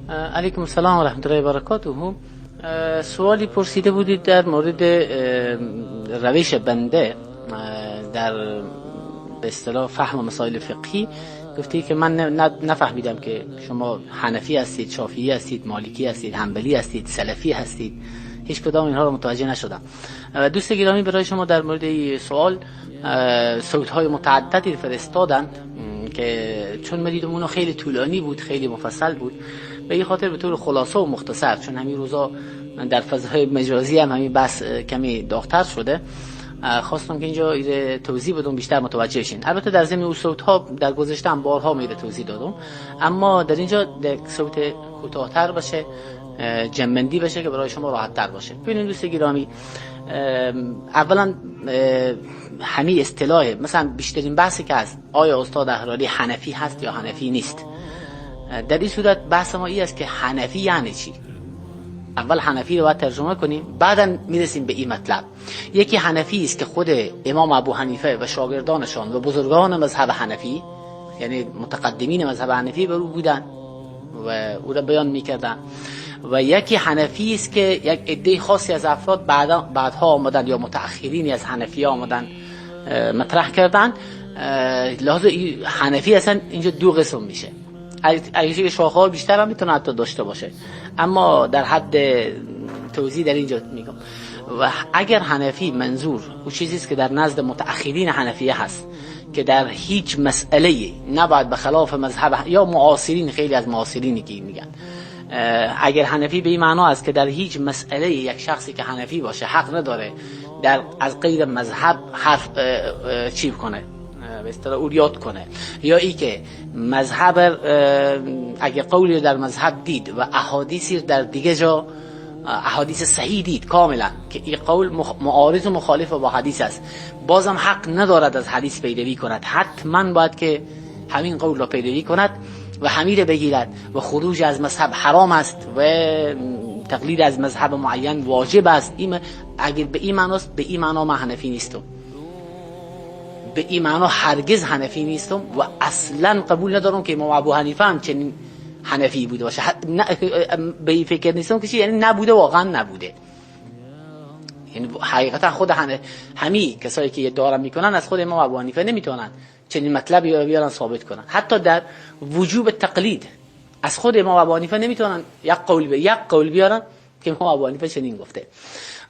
علیکم السلام و رحمت الله و برکاته. سوالی پرسیده بودید در مورد روش بنده در به اصطلاح فهم مسائل فقهی. گفتی که من نفهمیدم که شما حنفی هستید، شافعی هستید، مالکی هستید، حنبلی هستید، سلفی هستید. هیچ کدام اینها رو متوجه نشدم. دوست گرامی، برای شما در مورد این سوال صوت‌های متعددی فرستادند که چون من دیدم اونو خیلی طولانی بود، خیلی مفصل بود، به این خاطر به طور خلاصه و مختصر، چون همین روزا در فضای مجازی هم همین بحث کمی داغ‌تر شده، خواستم که اینجا توضیح بدم بیشتر متوجه شین. البته در ضمن اون صوت‌ها در گذشته هم بارها میره توضیح دادم، اما در اینجا صوت کوتاه‌تر باشه، جمع‌بندی بشه که برای شما راحت‌تر باشه. ببینید دوست گرامی، اولا همین اصطلاح مثلا بیشترین بحثی که هست آیا استاد احراری حنفی هست یا حنفی نیست، در این صورت بحث ما این است که حنفی یعنی چی. اول حنفی رو باید ترجمه کنیم، بعدا میرسیم به این مطلب. یکی حنفی است که خود امام ابو حنیفه و شاگردانشان و بزرگان مذهب حنفی، یعنی متقدمین مذهب حنفی بر او بودن و او را بیان میکردن، و یکی حنفی است که یک عده خاصی از افراد بعدها آمدن یا متأخرینی از حنفی آمدن مطرح کردن. لحاظ حنفی اصلا اینجا دو قسم میشه. اگه شاخه‌ها بیشتر هم میتونه حتی داشته باشه، اما در حد توضیح در اینجا میگم. و اگر حنفی منظور اون چیزی است که در نزد متأخرین حنفیه هست که در هیچ مسئله نباید به خلاف مذهب، یا معاصرین، خیلی از معاصرینی که میگن، اگر حنفی به این معنا است که در هیچ مسئله یک شخصی که حنفی باشه حق نداره از غیر مذهب حرف چیپ کنه، به اصطلاح اوریات کنه، یا ای که مذهب اگه قولی در مذهب دید و احادیثی در دیگه جا احادیث صحیح دید کاملا که این قول معارض و مخالف با حدیث است، بازم حق ندارد از حدیث پیروی کند، حتما باید که همین قول را پیروی کند و همین بگیرد و خروج از مذهب حرام است و تقلید از مذهب معین واجب است. اگر به این معناست، به این معنا من حنفی نیستم، به این معنا هرگز حنفی نیستم و اصلا قبول ندارم که امام ابو حنیفه هم چنین حنفی بوده باشه. به این فکر نیستم که چی، یعنی نبوده، واقعا نبوده. یعنی حقیقتا خود همین کسایی که ادعا میکنن از خود امام ابو حنیفه نمیتونن چنین مطلبی بیارن ثابت کنن. حتی در وجوب تقلید از خود امام ابو حنیفه نمیتونن یک قول بیارن که امام ابو حنیفه چنین گفته.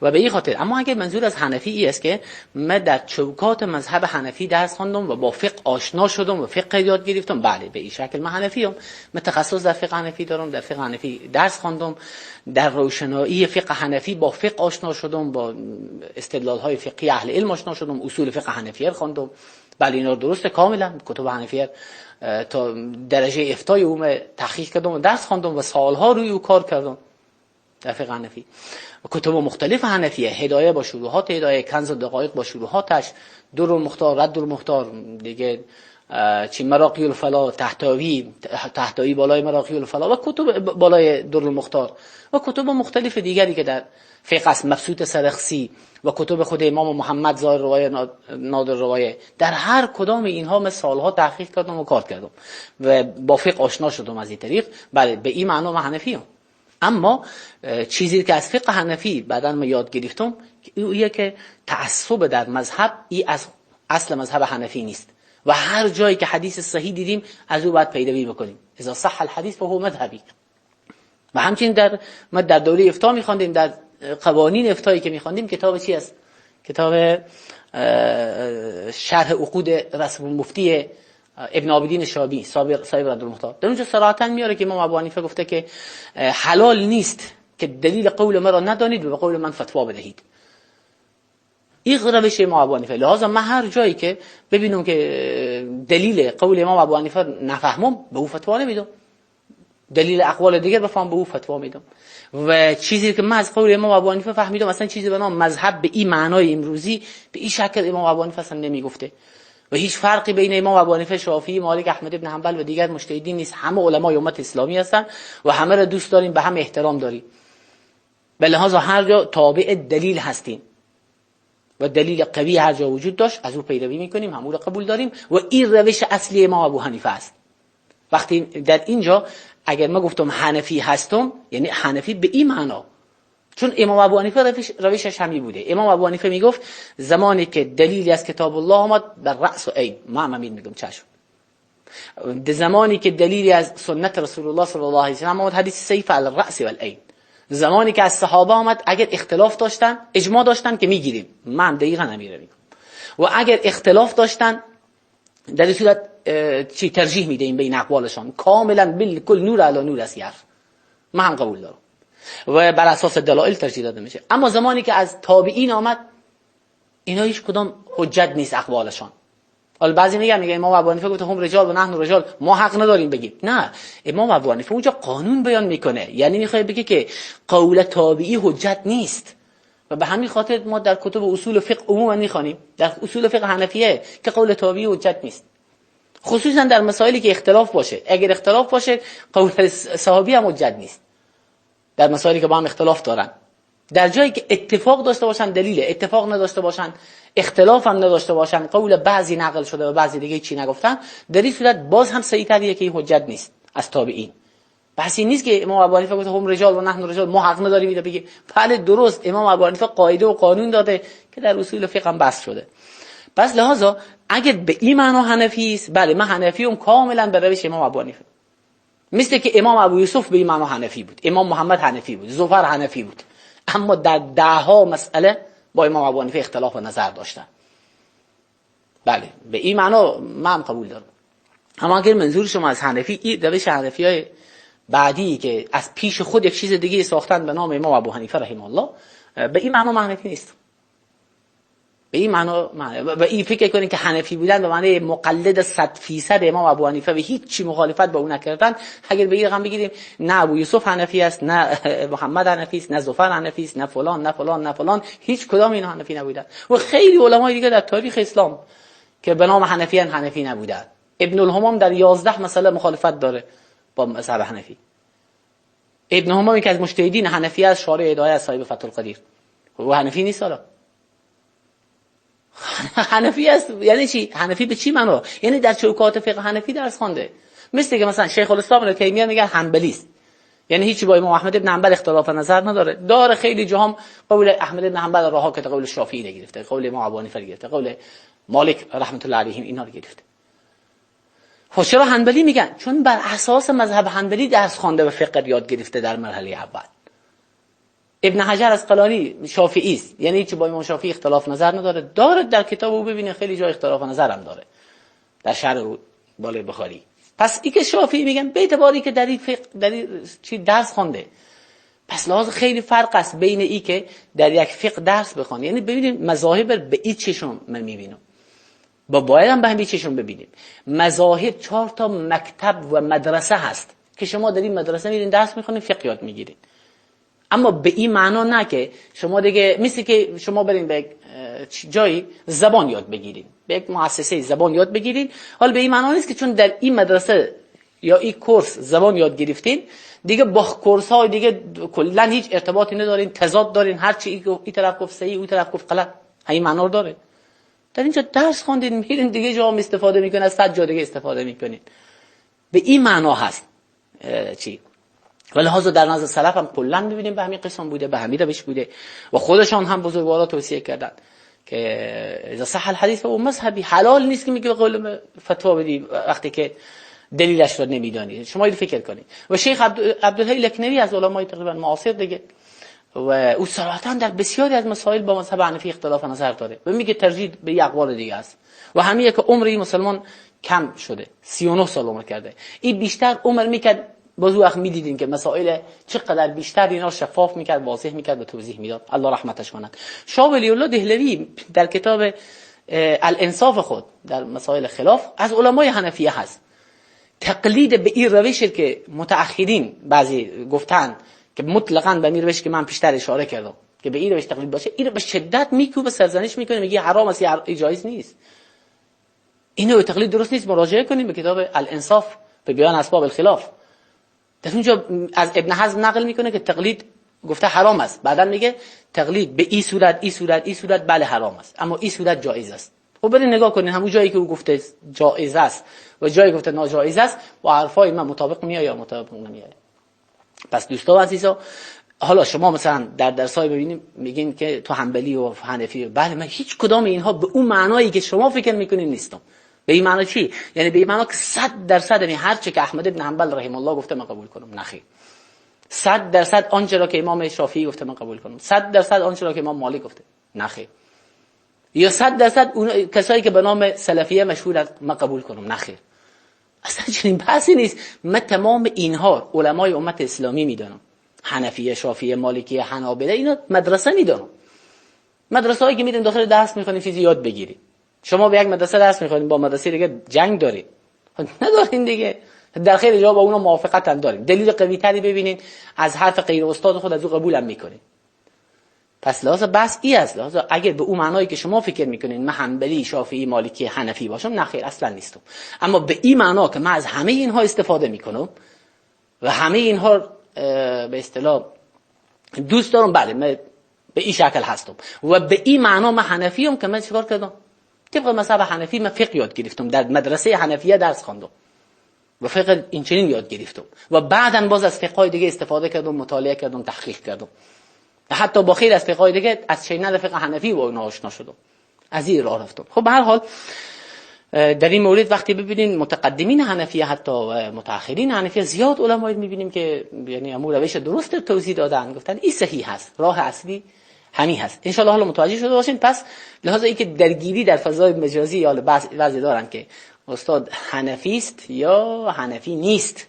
و به این خاطر، اما اگر منظور از حنفی ای است که من در چوکات مذهب حنفی درس خواندم و با فقه آشنا شدم و فقه یاد گرفتم، بله به این شکل من حنفی ام. من تخصص در فقه حنفی دارم، در فقه حنفی درس خواندم، در روشنایی فقه حنفی با فقه آشنا شدم، با استدلال های فقهی اهل علم آشنا شدم، اصول فقه حنفی خواندم. بله اینا درسته کاملا، کتب حنفی تا درجه افتای اون تحقیق کردم و درس خواندم و سالها روی او کار کردم در فقه حنفی. کتب مختلف حنفیه، هدایه با شروحات هدایه، کنز دقایق با شروحاتش، در المختار، رد المختار دیگه، چی مراقی الفلا، تحتوی بالای مراقی الفلا و کتب بالای در المختار و کتب مختلف دیگری که در فقه است، مبسوط سرخسی و کتب خود امام محمد ظاهر روایه نادر روایه. در هر کدام اینها من سالها تحقیق کردم و کار کردم و با فقه آشنا شدم از این طریق. بله به این معنا من حنفی ام. اما چیزی که از فقه حنفی بعداً من یاد گرفتم اینه که تعصب در مذهب از اصل مذهب حنفی نیست و هر جایی که حدیث صحیح دیدیم از او باید پیروی بکنیم. اذا صح الحدیث فهو مذهبی. و همچنین ما در دوره افتاء می‌خواندیم، در قوانین افتایی که می‌خواندیم، کتاب چی است؟ کتاب شرح عقود رسم المفتی ابن عابدین شابی صاحب رد المختار. در اونجا صراحتاً میاره که امام ابو حنیفه گفته که حلال نیست که دلیل قول من را ندانید و به قول من فتوا بدهید. این روش امام ابو حنیفه. لذا من هر جایی که ببینم که دلیل قول امام ابو حنیفه نفهمم، به او فتوا نمیدم. دلیل اقوال دیگر بفهم، به او فتوا میدم. و چیزی که من از قول امام ابو حنیفه فهمیدم، اصلا چیزی به نام مذهب به این معنای امروزی به این شکل امام ابو حنیفه اصلا نمیگفته و هیچ فرقی بین امام ابو حنیفه، شافعی، مالک، احمد ابن حنبل و دیگر مجتهدین نیست. همه علمای امت اسلامی هستن و همه را دوست داریم، به هم احترام داریم. به لحاظ هر جا تابع دلیل هستیم و دلیل قوی هر جا وجود داشت از او پیروی میکنیم، همون را قبول داریم و این روش اصلی امام ابو حنیفه است. وقتی در اینجا اگر ما گفتم حنفی هستم، یعنی حنفی به این معنا، چون امام ابو حنیفه روشش همین بوده. امام ابو حنیفه میگفت زمانی که دلیلی از کتاب الله آمد بر رأس و عین، ما هم میگم چشم. زمانی که دلیلی از سنت رسول الله صلی الله علیه و آله آمد، حدیث سیف علی الرأس والعین. زمانی که از صحابه آمد اگر اختلاف داشتن اجماع داشتن که میگیریم، من دقیقاً نمیره میگم، و اگر اختلاف داشتن در این صورت چی ترجیح میدیم بین اقوالشان، کاملا بالکل نور علی نور است. من هم قبول دارم و بر اساس دلایل ترجیح داده میشه. اما زمانی که از تابعین آمد، اینا هیچ کدام حجت نیست اقوالشان. حالا بعضی میگن امام ابو حنیفه گفت هم رجال و نحن رجال، ما حق نداریم بگیم. نه، امام ابو حنیفه اونجا قانون بیان میکنه، یعنی میخواد بگه که قول تابعی حجت نیست. و به همین خاطر ما در کتب اصول فقه عموما میخوانیم، در اصول فقه حنفیه، که قول تابعی حجت نیست، خصوصا در مسائلی که اختلاف باشه. اگر اختلاف باشه قول صحابی هم حجت نیست. در مسائلی که با هم اختلاف دارن، در جایی که اتفاق داشته باشن دلیل، اتفاق نداشته باشن، اختلاف هم نداشته باشن، قول بعضی نقل شده و بعضی دیگه چی نگفتن، در این صورت باز هم صحیح تریه که این حجت نیست از تابعین. بحثی نیست که امام ابو حنیفه گفت هم رجال و نحن رجال، ما حق نداریم اینو بگیم. بله درست، امام ابو حنیفه قاعده و قانون داده که در اصول فقه هم بحث شده. پس لحاظا اگر به این معنا حنفی است، بله من حنفیم کاملا به روش امام ابو حنیفه. مثل که امام ابو یوسف به این معنا حنفی بود، امام محمد حنفی بود، زفر حنفی بود، اما در دهها مسئله با امام ابو حنیفه اختلاف نظر داشتن. بله به این معنا من قبول دارم. اما اگر منظور شما از حنفی این روش حنفیای بعدی که از پیش خود یک چیز دیگه ساختن به نام امام ابو حنیفه رحمه الله، به این معنا حنفی نیست. به این معنا و این فکر کنین که حنفی بودن به معنی مقلد 100% امام ابو حنیفه و هیچ چی مخالفت با اون نکردن. اگر به این رقم بگیریم نه ابو یوسف حنفی است، نه محمد حنفی است، نه زفر حنفی است، نه فلان نه فلان نه فلان، هیچ کدام اینا حنفی نبودن. و خیلی علمای دیگه در تاریخ اسلام که به نام حنفیان حنفی نبودن. ابن الهمام در 11 مسئله مخالفت داره با مذهب حنفی. ابن الهمام که از مجتهدین حنفی است، شارح هدایه صاحب فتح القدیر، و حنفی نیست. حالا حنفی است یعنی چی؟ حنفی به چی معنا؟ یعنی در چوکات فقه حنفی درس خوانده. مثل که مثلا شیخ الاسلام ابن تیمیه میگه حنبلی است، یعنی هیچی با امام احمد بن حنبل اختلاف نظر نداره. داره خیلی جاهم قول احمد بن حنبل رها کرده، قول شافعی گرفته، قول امام ابو حنیفه گرفته، قول مالک رحمت الله علیهم اینا رو گرفته. خب چرا حنبلی میگن؟ چون بر اساس مذهب حنبلی درس خوانده و فقه یاد گرفته در مرحله اول. ابن حجر اسقلانی شافعی است، یعنی هیچ با امام شافعی اختلاف نظر نداره. داره در کتاب او ببینه خیلی جا اختلاف نظر هم داره در شرح بالای بخاری. پس این که شافعی میگن به اعتباری که در این فقه در این چی درس خوانده، پس لازم خیلی فرق است بین این که در یک فقه درس بخونه. یعنی ببینید مذاهب به این چشم من میبینم، باید هم به همین چشم ببینیم. مذاهب 4 تا مکتب و مدرسه هست که شما در این مدرسه میرین درس میخونین، فقه یاد میگیرین. اما به این معنا نه که شما دیگه مثل که شما برین به جایی زبان یاد بگیرین، به یک مؤسسه زبان یاد بگیرین. حالا به این معنا نیست که چون در این مدرسه یا این کورس زبان یاد گرفتین دیگه با کورس های دیگه کلا هیچ ارتباطی ندارین، تضاد دارین، هر چی این طرف گفت صحیح اون طرف گفت غلط. همین معنا رو داره. در اینجا درس خوندین میرین دیگه جا استفاده میکنین، از 100 جا دیگه استفاده میکنین. به این معنا هست چی؟ ولی لحاظا در نظر سلف هم کلا می‌بینیم به همین قسم بوده، به همین روش بوده و خودشان هم بزرگوارا توصیه کردن که اذا صح الحديث و مذهبی، حلال نیست که میگه قول فتوا بدی وقتی که دلیلش رو نمیدونید. شما اینو فکر کنید. و شیخ عبدالحی لکنوی از علمای تقریبا معاصر دیگه و او صراحتا در بسیاری از مسائل با مذهب حنفی اختلاف نظر داره و میگه ترجیح به اقوال دیگه است. و همین که عمری مسلمان کم شده، 39 سال عمر کرده، این بیشتر عمر میکرد. باز وقت میدیدین که مسائل چقدر بیشتر اینا شفاف میکرد، واضح میکرد و توضیح میداد. الله رحمتش کنه. شاه ولی الله دهلوی در کتاب الانصاف خود در مسائل خلاف از علمای حنفیه هست. تقلید به این روش که متأخرین بعضی گفتن که مطلقاً به این روش که من پیشتر اشاره کردم که به این روش تقلید باشه، این به شدت میکوبه، سرزنش میکنه، میگه حرام است یا جایز نیست. اینو تقلید درست نیست. مراجعه کنیم به کتاب الانصاف به بیان اسباب الخلاف. در اونجا از ابن حزم نقل میکنه که تقلید گفته حرام است، بعدا میگه تقلید به این صورت این صورت این صورت بله حرام است، اما این صورت جایز است. خب برید نگاه کنین همون جایی که او گفته جایز است و جایی گفته ناجایز است با حرفای من مطابق میاد یا مطابق نمیاد. پس دوستا و عزیزا، حالا شما مثلا در درسای ببینیم میگین که تو حنبلی و حنفی، بله من هیچ کدام اینها به اون معنایی که شما فکر میکنین نیستم. به این معنی چی؟ یعنی به این معنی که 100% یعنی هر چی که احمد بن حنبل رحمه الله گفته من قبول کنم، نخیر. 100% آنچه را که امام شافعی گفته من قبول کنم، 100% آنچه را که امام مالک گفته، نخیر. یا 100% اون کسایی که به نام سلفیه مشهور است من قبول کنم، نخیر. اصلا چنین بحثی نیست. من تمام اینها علمای امت اسلامی میدانم، حنفیه، شافعیه، مالکیه، حنابلة، اینا مدرسه میدانم. مدرسه هایی که میرین داخل درس میخونین چیزی یاد بگیرید. شما به یک مدرسه درس میخونین با مدرسه دیگه جنگ دارید، ندارین دیگه. در خیر جا با اونا موافقت هم داریم. دلیل قوی تری ببینین از حرف غیر استاد خود از او قبول هم میکنین. پس لحاظ بس ای است. لحاظ اگر به اون معنایی که شما فکر میکنین من حنبلی، شافعی، مالکی، حنفی باشم، نخیر اصلا نیستم. اما به این معنا که من از همه اینها استفاده میکنم و همه اینها به اصطلاح دوست دارم، بله من به این شکل هستم و به این معنا من حنفیم که من چیکار کردم؟ طبق مذهب حنفی من فقه یاد گرفتم، در مدرسه حنفیه درس خواندم و فقه این چنین یاد گرفتم و بعداً باز از فقهای دیگه استفاده کردم، مطالعه کردم، تحقیق کردم. حتی با خیلی از فقهای دیگه از چینل فقه حنفی با اونها آشنا شدم، از این راه رفتم. خب به هر حال در این مورد وقتی ببینین متقدمین حنفیه حتی و متأخرین حنفیه زیاد علمایی میبینیم که یعنی همون روش درست توضیح دادن، گفتن این صحیح هست، راه اصلی همین هست. ان شاء الله حالا متوجه شده باشین. پس لحاظ اینکه درگیری در فضای مجازی یا بعضی دارن که استاد حنفی است یا حنفی نیست.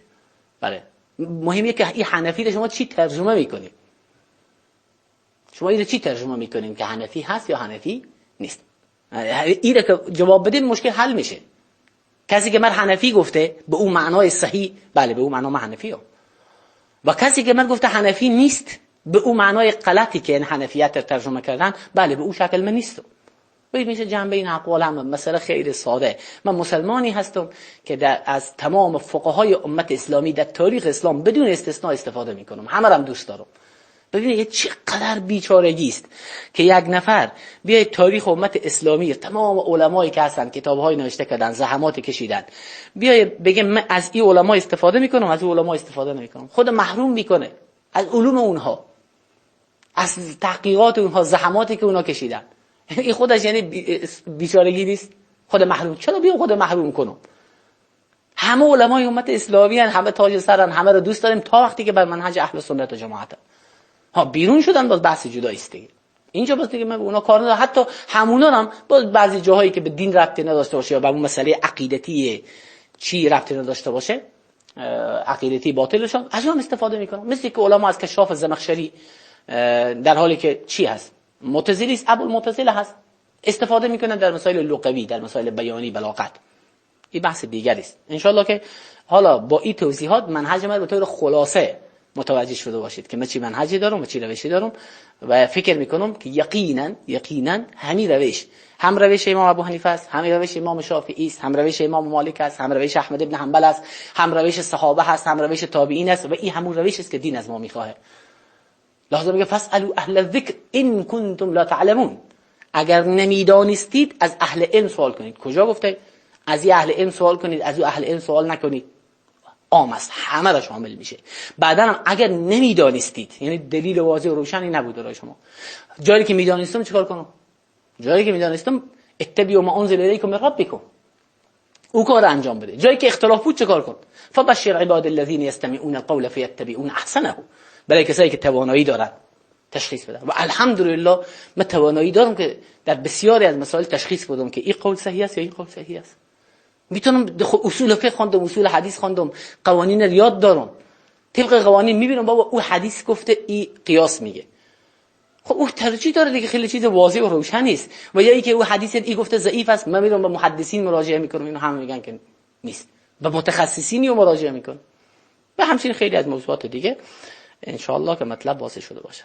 بله مهمه که این حنفی رو شما چی ترجمه میکنید. شما این چی ترجمه میکنید که حنفی هست یا حنفی نیست. این رو که جواب بدین مشکل حل میشه. کسی که من حنفی گفته به اون معنای صحیح، بله به اون معنا من حنفی هم. و کسی که من گفته حنفی نیست به اون معنای غلطی که این حنفیت رو ترجمه کردن، بله به اون شکل من نیستم. باید میشه جنبه این اقوال هم مسئله خیلی ساده. من مسلمانی هستم که از تمام فقهای امت اسلامی در تاریخ اسلام بدون استثناء استفاده میکنم، همه رو هم دوست دارم. ببینید چقدر بیچارگی است که یک نفر بیاید تاریخ امت اسلامی، تمام علمایی که هستن کتاب‌های نوشته کردن، زحمات کشیدن، بیاید بگه من از این علما استفاده میکنم، از اون علما استفاده نمیکنم. خود محروم میکنه از علوم اونها، از تحقیقات اونها، زحماتی که اونها کشیدن. این خودش یعنی بیچارگی نیست؟ خود محروم. چرا بیام خود محروم کنم؟ همه علمای امت اسلامی هستن، همه تاج سرن، همه رو دوست داریم تا وقتی که بر منهج اهل سنت و جماعت ها بیرون شدن باز بحث جدایی است دیگه. اینجا باز دیگه من به اونا کار ندارم. حتی همونا هم باز بعضی جاهایی که به دین ربطی نداشته باشه یا به اون مسئله عقیدتی چی ربطی نداشته باشه، عقیدتی باطلشون، از اون استفاده میکنم. مثل که علما از کشاف زمخشری در حالی که چی هست؟ معتزلی است، ابو المعتزله هست، استفاده میکنن در مسائل لغوی، در مسائل بیانی، بلاغت. این بحث دیگری است. ان شاء الله که حالا با این توضیحات منهج ما به طور خلاصه متوجه شده باشید که من چی منهجی دارم و چی روشی دارم و فکر میکنم که یقینا همین روش، هم روش امام ابو حنیفه است، هم روش امام شافعی است، هم روش امام مالک است، هم روش احمد ابن حنبل است، هم روش صحابه است، هم روش تابعین است و این همون روشی است که دین از ما میخواه. لازم میگه فاسالوا اهل الذکر ان کنتم لا تعلمون. اگر نمیدانستید از اهل علم سوال کنید. کجا گفته؟ از اهل علم سوال کنید، از اهل علم سوال نکنید. عام است، همه را شامل میشه. بعداً اگر نمیدانستید، یعنی دلیل واضح و روشنی نبود برای شما، جایی که میدانستم چیکار کنم؟ جایی که میدانستم اتبعوا ما انزل الیکم من ربکم، او کار انجام بده. جایی که اختلاف بود چیکار کن؟ فبشر عباد الذین یستمعون القول فیتبعون احسنه. برای کسایی که توانایی دارن تشخیص بدن. و الحمدلله من توانایی دارم که در بسیاری از مسائل تشخیص بدم که این قول صحیح است یا این قول صحیح است. میتونم اصول فقه خواندم، اصول حدیث خواندم، قوانین رو یاد دارم. طبق قوانین میبینم بابا او حدیث گفته این قیاس میگه. خب او ترجیح داره دیگه، خیلی چیز واضح و روشن است. و یا اینکه او حدیث این گفته ضعیف است، من میرم به محدثین مراجعه میکنم، اینا هم میگن که نیست. به متخصصینی مراجعه میکنم. و همچنین خیلی از موضوعات دیگه ان شاء الله که مطلب واضح شده باشه.